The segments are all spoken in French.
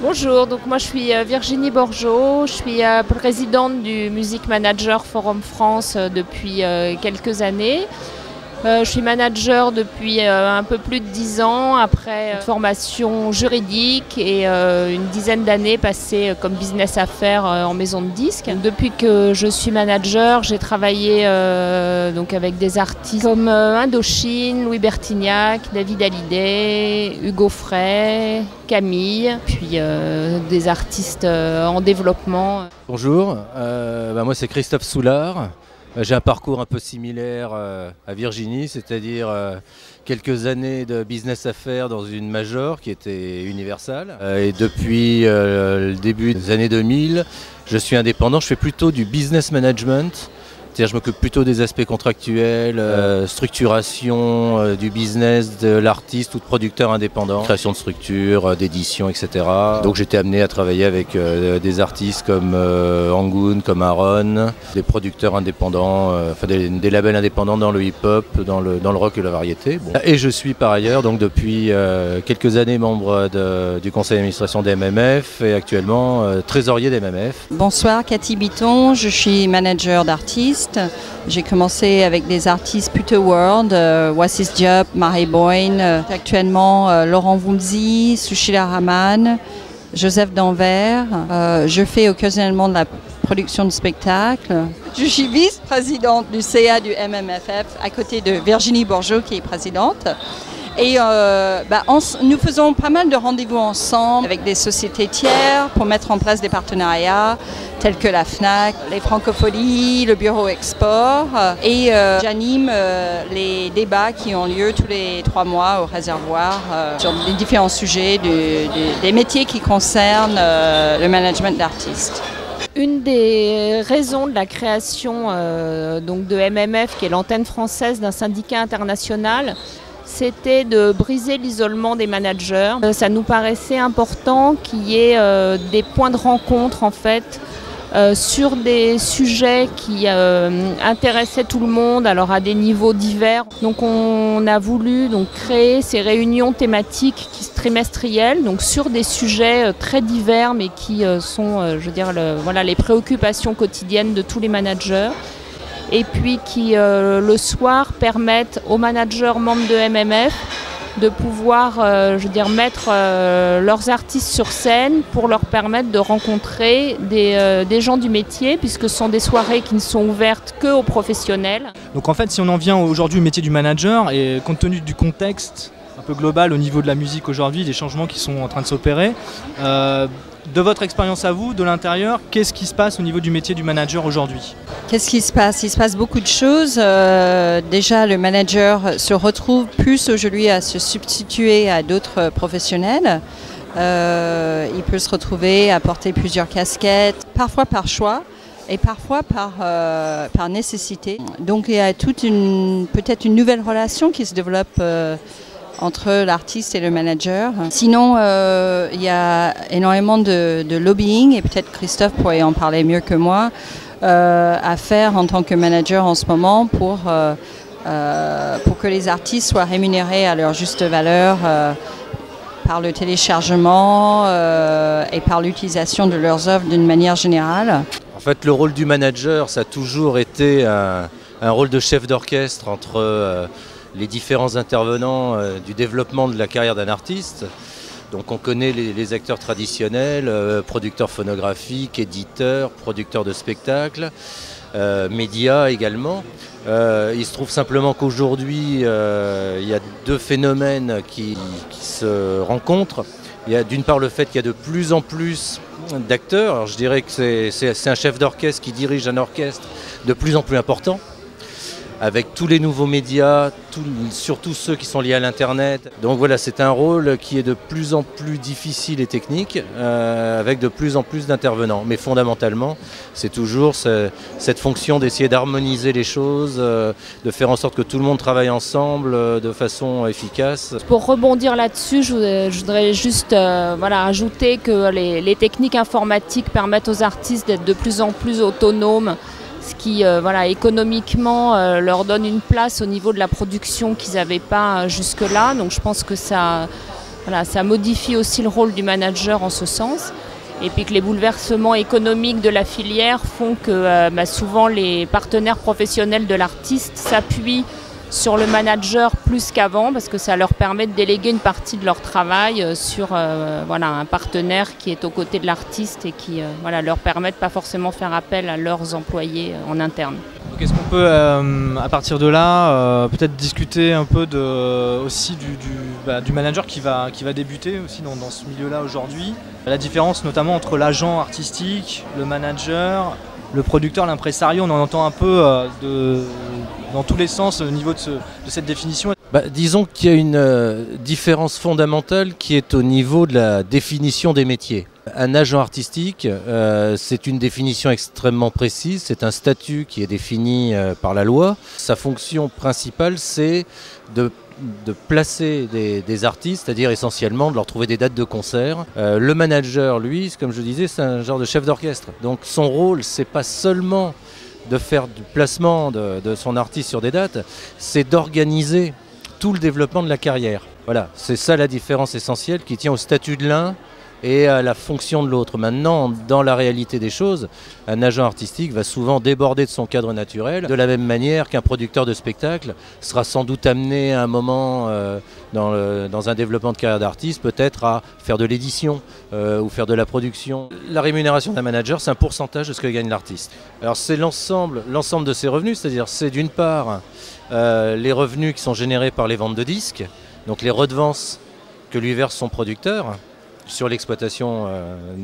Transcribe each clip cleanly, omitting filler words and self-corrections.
Bonjour, donc moi je suis Virginie Borgeaud, je suis présidente du Music Manager Forum France depuis quelques années. Je suis manager depuis un peu plus de 10 ans, après une formation juridique et une dizaine d'années passées comme business affaires en maison de disques. Depuis que je suis manager, j'ai travaillé donc avec des artistes comme Indochine, Louis Bertignac, David Hallyday, Hugo Frey, Camille, puis des artistes en développement. Bonjour, moi c'est Christophe Soulard. J'ai un parcours un peu similaire à Virginie, c'est-à-dire quelques années de business affaires dans une major qui était Universal. Et depuis le début des années 2000, je suis indépendant, je fais plutôt du business management. C'est-à-dire je m'occupe plutôt des aspects contractuels, structuration du business de l'artiste ou de producteur indépendant, création de structures, d'édition, etc. Donc j'étais amené à travailler avec des artistes comme Angoon, comme Aaron, des producteurs indépendants, des labels indépendants dans le hip-hop, dans le rock et la variété. Bon. Et je suis par ailleurs donc depuis quelques années membre du conseil d'administration des MMF et actuellement trésorier des MMF. Bonsoir, Cathy Bitton, je suis manager d'artistes. J'ai commencé avec des artistes plutôt world, Wassis Diop, Marie Boyne, actuellement Laurent Voulzy, Sushila Rahman, Joseph Danvers. Je fais occasionnellement de la production de spectacles. Je suis vice-présidente du CA du MMFF à côté de Virginie Borgeaud qui est présidente. Et nous faisons pas mal de rendez-vous ensemble avec des sociétés tiers pour mettre en place des partenariats tels que la FNAC, les Francopholies, le Bureau Export. Et j'anime les débats qui ont lieu tous les 3 mois au réservoir sur les différents sujets des métiers qui concernent le management d'artistes. Une des raisons de la création donc de MMF, qui est l'antenne française d'un syndicat international, c'était de briser l'isolement des managers. Ça nous paraissait important qu'il y ait des points de rencontre en fait sur des sujets qui intéressaient tout le monde, alors à des niveaux divers. Donc on a voulu donc créer ces réunions thématiques trimestrielles, donc sur des sujets très divers, mais qui sont, les préoccupations quotidiennes de tous les managers. Et puis qui, le soir, permettent aux managers membres de MMF de pouvoir mettre leurs artistes sur scène pour leur permettre de rencontrer des gens du métier, puisque ce sont des soirées qui ne sont ouvertes qu'aux professionnels. Donc en fait, si on en vient aujourd'hui au métier du manager, et compte tenu du contexte un peu global au niveau de la musique aujourd'hui, des changements qui sont en train de s'opérer, de votre expérience à vous, de l'intérieur, qu'est-ce qui se passe au niveau du métier du manager aujourd'hui ? Qu'est-ce qui se passe ? Il se passe beaucoup de choses. Déjà, le manager se retrouve plus aujourd'hui à se substituer à d'autres professionnels. Il peut se retrouver à porter plusieurs casquettes, parfois par choix et parfois par nécessité. Donc il y a peut-être une nouvelle relation qui se développe entre l'artiste et le manager. Sinon, il y a énormément de lobbying, et peut-être Christophe pourrait en parler mieux que moi, à faire en tant que manager en ce moment pour que les artistes soient rémunérés à leur juste valeur par le téléchargement et par l'utilisation de leurs œuvres d'une manière générale. En fait, le rôle du manager, ça a toujours été un rôle de chef d'orchestre entre les différents intervenants du développement de la carrière d'un artiste. Donc on connaît les acteurs traditionnels, producteurs phonographiques, éditeurs, producteurs de spectacles, médias également. Il se trouve simplement qu'aujourd'hui, il y a 2 phénomènes qui se rencontrent. Il y a d'une part le fait qu'il y a de plus en plus d'acteurs. Alors je dirais que c'est un chef d'orchestre qui dirige un orchestre de plus en plus important, avec tous les nouveaux médias, surtout ceux qui sont liés à l'Internet. Donc voilà, c'est un rôle qui est de plus en plus difficile et technique, avec de plus en plus d'intervenants. Mais fondamentalement, c'est toujours cette fonction d'essayer d'harmoniser les choses, de faire en sorte que tout le monde travaille ensemble de façon efficace. Pour rebondir là-dessus, je voudrais juste ajouter que les techniques informatiques permettent aux artistes d'être de plus en plus autonomes, ce qui économiquement leur donne une place au niveau de la production qu'ils n'avaient pas jusque-là. Donc je pense que ça Voilà, ça modifie aussi le rôle du manager en ce sens. Et puis que les bouleversements économiques de la filière font que souvent les partenaires professionnels de l'artiste s'appuient sur le manager plus qu'avant parce que ça leur permet de déléguer une partie de leur travail sur un partenaire qui est aux côtés de l'artiste et qui leur permet de pas forcément faire appel à leurs employés en interne. Donc est-ce qu'on peut à partir de là peut-être discuter un peu aussi du manager qui va débuter aussi dans ce milieu-là aujourd'hui, la différence notamment entre l'agent artistique, le manager, le producteur, l'impresario, on en entend un peu dans tous les sens au niveau de cette définition. Disons qu'il y a une différence fondamentale qui est au niveau de la définition des métiers. Un agent artistique, c'est une définition extrêmement précise, c'est un statut qui est défini par la loi. Sa fonction principale, c'est de placer des artistes, c'est-à-dire essentiellement de leur trouver des dates de concert. Le manager, lui, comme je disais, c'est un genre de chef d'orchestre. Donc son rôle, c'est pas seulement de faire du placement de son artiste sur des dates, c'est d'organiser tout le développement de la carrière. Voilà, c'est ça la différence essentielle qui tient au statut de l'un et à la fonction de l'autre. Maintenant, dans la réalité des choses, un agent artistique va souvent déborder de son cadre naturel, de la même manière qu'un producteur de spectacle sera sans doute amené à un moment dans un développement de carrière d'artiste, peut-être à faire de l'édition ou faire de la production. La rémunération d'un manager, c'est un pourcentage de ce que gagne l'artiste. Alors c'est l'ensemble de ses revenus, c'est-à-dire c'est d'une part les revenus qui sont générés par les ventes de disques, donc les redevances que lui verse son producteur sur l'exploitation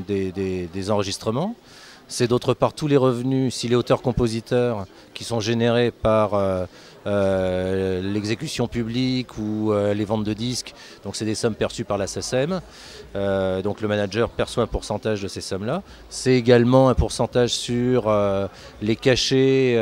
des enregistrements. C'est d'autre part tous les revenus, s'il est auteur-compositeur, qui sont générés par l'exécution publique ou les ventes de disques. Donc c'est des sommes perçues par la SACEM. Donc le manager perçoit un pourcentage de ces sommes-là. C'est également un pourcentage sur les cachets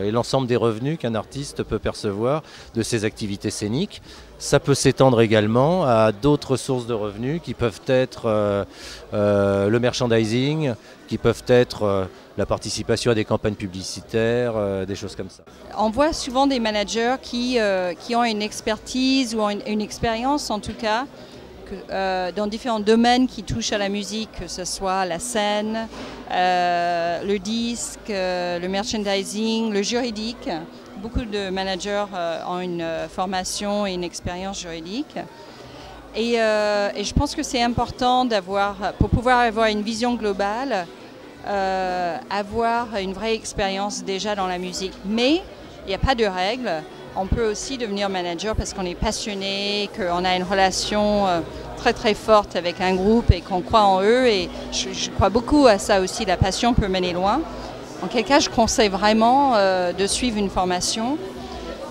et l'ensemble des revenus qu'un artiste peut percevoir de ses activités scéniques. Ça peut s'étendre également à d'autres sources de revenus qui peuvent être le merchandising, qui peuvent être la participation à des campagnes publicitaires, des choses comme ça. On voit souvent des managers qui ont une expertise ou une expérience en tout cas dans différents domaines qui touchent à la musique, que ce soit la scène, le disque, le merchandising, le juridique. Beaucoup de managers ont une formation et une expérience juridique. Et je pense que c'est important pour pouvoir avoir une vision globale, avoir une vraie expérience déjà dans la musique. Mais il n'y a pas de règle. On peut aussi devenir manager parce qu'on est passionné, qu'on a une relation très très forte avec un groupe et qu'on croit en eux. Et je crois beaucoup à ça aussi, la passion peut mener loin. En quel cas, je conseille vraiment de suivre une formation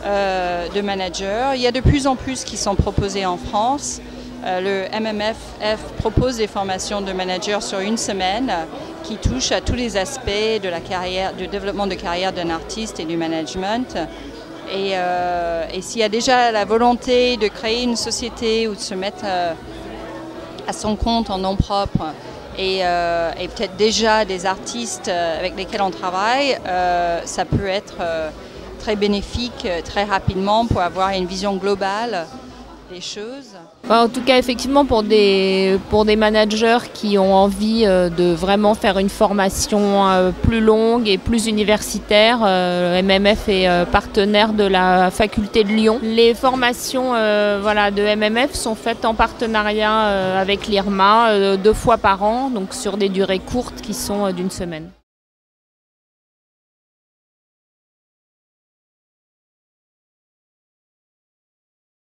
de manager. Il y a de plus en plus qui sont proposées en France. Le MMFF propose des formations de manager sur une semaine qui touchent à tous les aspects de la carrière, du développement de carrière d'un artiste et du management. Et s'il y a déjà la volonté de créer une société ou de se mettre à son compte en nom propre, et peut-être déjà des artistes avec lesquels on travaille, ça peut être très bénéfique très rapidement pour avoir une vision globale des choses. En tout cas, effectivement, pour des managers qui ont envie de vraiment faire une formation plus longue et plus universitaire, MMF est partenaire de la faculté de Lyon. Les formations de MMF sont faites en partenariat avec l'IRMA 2 fois par an, donc sur des durées courtes qui sont d'1 semaine.